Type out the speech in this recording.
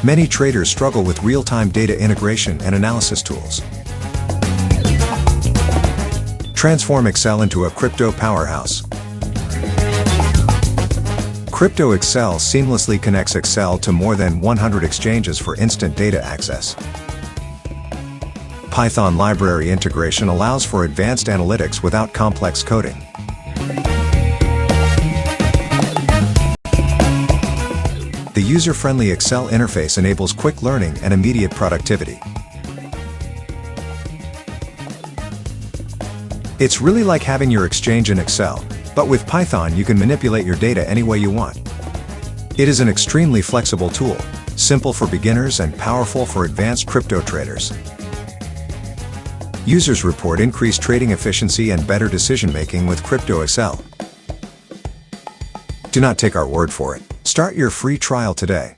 Many traders struggle with real-time data integration and analysis tools. Transform Excel into a crypto powerhouse. CryptoExcel seamlessly connects Excel to more than 100 exchanges for instant data access. Python library integration allows for advanced analytics without complex coding. The user-friendly Excel interface enables quick learning and immediate productivity. It's really like having your exchange in Excel, but with Python you can manipulate your data any way you want. It is an extremely flexible tool, simple for beginners and powerful for advanced crypto traders. Users report increased trading efficiency and better decision-making with CryptoExcel. Do not take our word for it. Start your free trial today.